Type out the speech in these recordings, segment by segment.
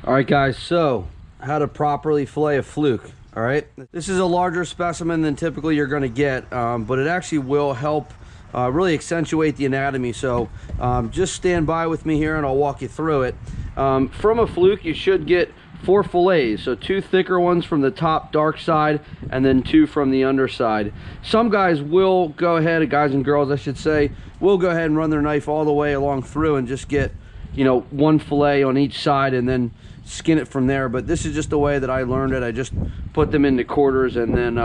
All right, guys, so how to properly fillet a fluke. All right, this is a larger specimen than typically you're going to get, but it actually will help really accentuate the anatomy. So just stand by with me here and I'll walk you through it. From a fluke, you should get 4 fillets, so 2 thicker ones from the top dark side and then 2 from the underside. Some guys will go ahead, guys and girls I should say, will go ahead and run their knife all the way along through and just get, you know, 1 fillet on each side and then skin it from there. But this is just the way that I learned it. I just put them into quarters and then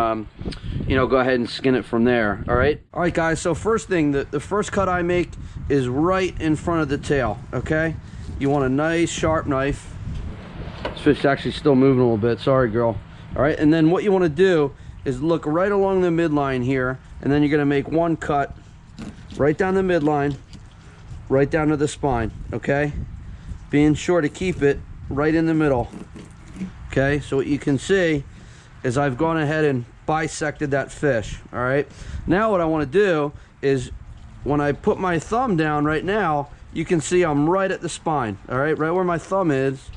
you know, go ahead and skin it from there. All right guys, so first thing, the first cut I make is right in front of the tail. Okay, you want a nice sharp knife. This fish is actually still moving a little bit, sorry girl. All right, and then what you want to do is look right along the midline here, and then you're going to make 1 cut right down the midline, right down to the spine. Okay, being sure to keep it right in the middle. Okay, so what you can see is I've gone ahead and bisected that fish. All right, now what I want to do is when I put my thumb down right now, you can see I'm right at the spine. All right, right where my thumb is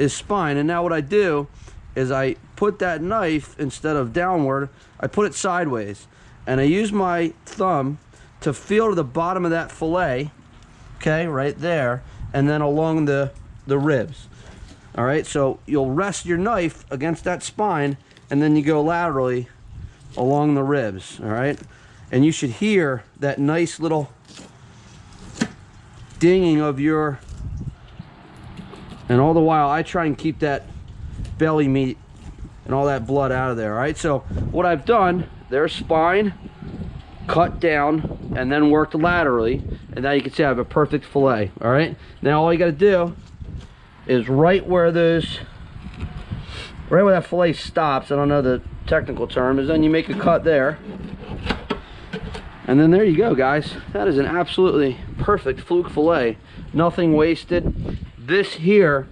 spine. And now what I do is I put that knife, instead of downward, I put it sideways, and I use my thumb to feel to the bottom of that fillet, okay, right there, and then along the ribs. All right, so you'll rest your knife against that spine and then you go laterally along the ribs. All right, and you should hear that nice little dinging of your, and all the while I try and keep that belly meat and all that blood out of there. All right, so what I've done, there's spine, cut down, and then worked laterally, and now you can see I have a perfect fillet. All right, now all you got to do is right where that fillet stops, I don't know the technical term, is then you make a cut there, and then there you go, guys. That is an absolutely perfect fluke fillet, nothing wasted. This here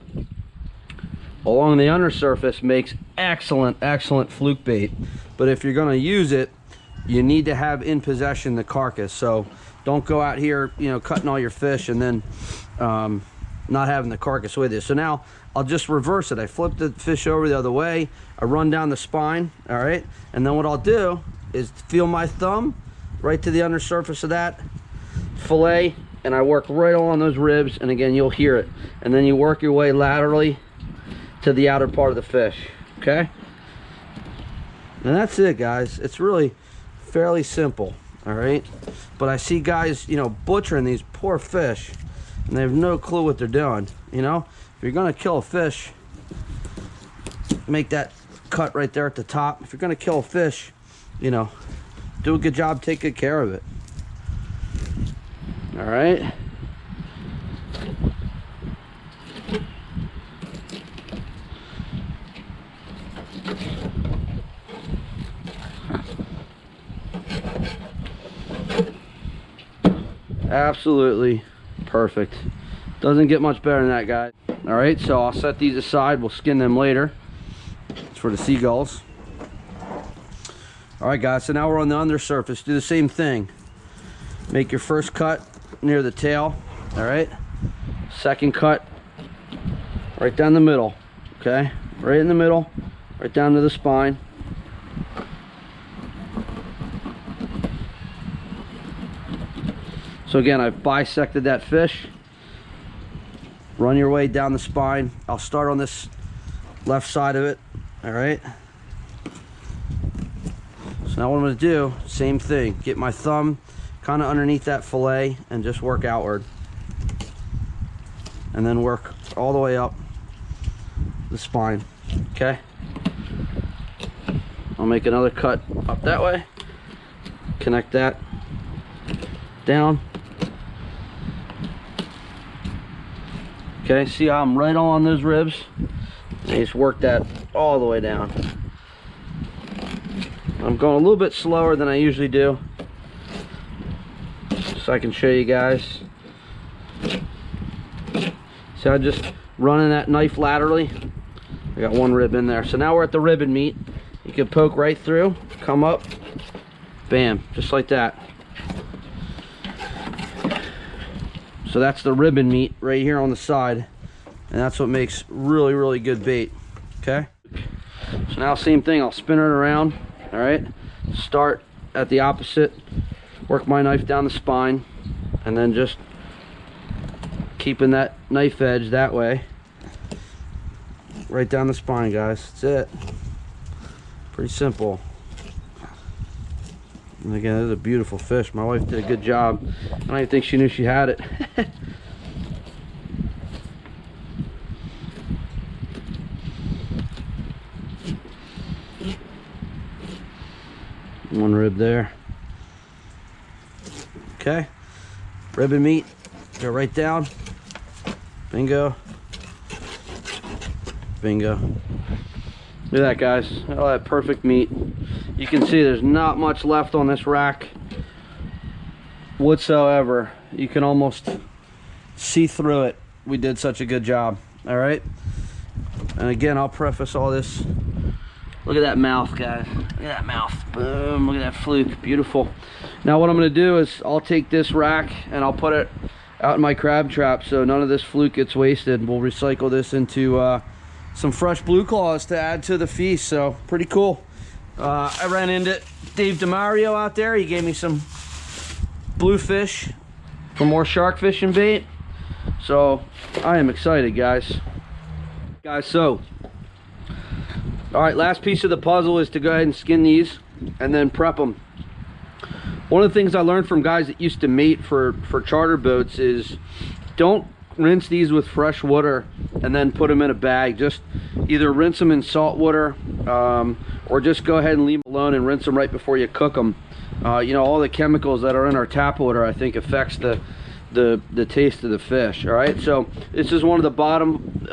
along the undersurface makes excellent fluke bait, but if you're going to use it, you need to have in possession the carcass. So don't go out here, you know, cutting all your fish and then not having the carcass with you. So now I'll just reverse it. I flip the fish over the other way, I run down the spine. All right, and then what I'll do is feel my thumb right to the undersurface of that fillet, and I work right along those ribs, and again you'll hear it, and then you work your way laterally to the outer part of the fish. Okay, and that's it, guys. It's really fairly simple. All right, but I see guys, you know, butchering these poor fish and they have no clue what they're doing. You know, if you're gonna kill a fish, make that cut right there at the top. If you're gonna kill a fish, you know, do a good job, take good care of it. All right, absolutely perfect. Doesn't get much better than that, guys. All right, so I'll set these aside, we'll skin them later. It's for the seagulls. All right, guys, so now we're on the undersurface. Do the same thing. Make your first cut near the tail. All right, second cut right down the middle. Okay, right in the middle, right down to the spine. So again, I've bisected that fish. Run your way down the spine. I'll start on this left side of it. All right, so now what I'm going to do, same thing, get my thumb kind of underneath that fillet and just work outward, and then work all the way up the spine. Okay, I'll make another cut up that way, connect that down. Okay, see how I'm right on those ribs? And just work that all the way down. I'm going a little bit slower than I usually do, so I can show you guys. See, I'm just running that knife laterally. I got 1 rib in there. So now we're at the ribbon meat. You can poke right through, come up, bam, just like that. So that's the ribbon meat right here on the side. and that's what makes really, really good bait. Okay, so now same thing, I'll spin it around. All right, start at the opposite, work my knife down the spine, and then just keeping that knife edge that way, right down the spine, guys. That's it. Pretty simple. And again, this is a beautiful fish. My wife did a good job. I don't even think she knew she had it. One rib there. Okay, rib and meat, go right down. Bingo, bingo. Look at that, guys. All that perfect meat. You can see there's not much left on this rack whatsoever. You can almost see through it. We did such a good job. All right, and again, I'll preface all this. Look at that mouth, guys. Look at that mouth. Boom. Look at that fluke. Beautiful. Now what I'm going to do is I'll take this rack and I'll put it out in my crab trap so none of this fluke gets wasted. We'll recycle this into some fresh blue claws to add to the feast. So pretty cool. I ran into Dave DeMario out there. He gave me some bluefish for more shark fishing bait. So I am excited, guys. So all right, last piece of the puzzle is to go ahead and skin these and then prep them. One of the things I learned from guys that used to mate for charter boats is don't rinse these with fresh water and then put them in a bag. Just either rinse them in salt water or just go ahead and leave them alone and rinse them right before you cook them. You know, all the chemicals that are in our tap water, I think, affects the taste of the fish. All right, so this is one of the bottom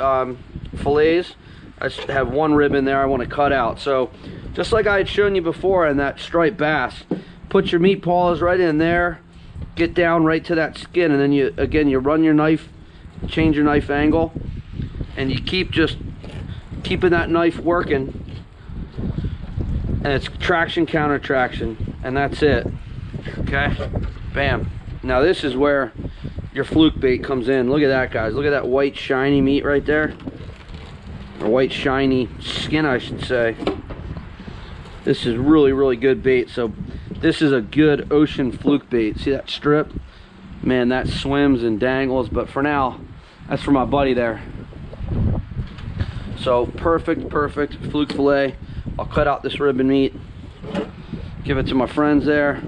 fillets. I just have one rib in there I want to cut out. So just like I had shown you before in that striped bass, put your meat paws right in there, get down right to that skin, and then you run your knife, change your knife angle, and you keep just keeping that knife working, and it's traction, counter traction, and that's it. Okay, bam. Now this is where your fluke bait comes in. Look at that, guys. Look at that white shiny meat right there. Or white shiny skin, I should say. This is really, really good bait. So this is a good ocean fluke bait. See that strip? Man, that swims and dangles, but for now, that's for my buddy there. So perfect fluke fillet. I'll cut out this rib and meat, give it to my friends there,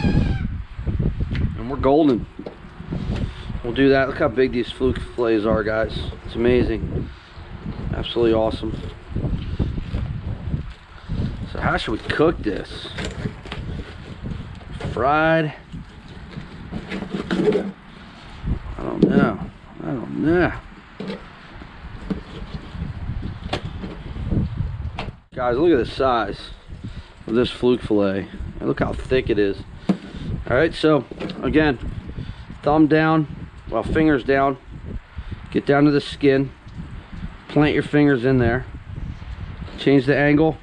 and we're golden. We'll do that. Look how big these fluke fillets are, guys. It's amazing. Absolutely awesome. So how should we cook this? Fried? I don't know. Guys, look at the size of this fluke fillet. And look how thick it is. All right, so again, thumb down. Well, fingers down, get down to the skin, plant your fingers in there, change the angle,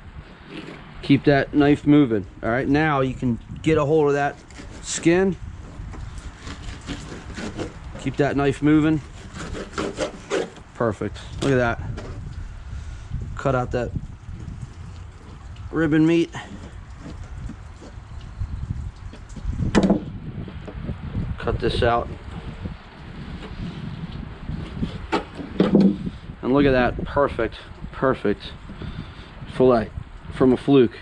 keep that knife moving. All right, now you can get a hold of that skin, keep that knife moving. Perfect. Look at that. Cut out that rib and meat. Cut this out. And look at that perfect fillet from a fluke.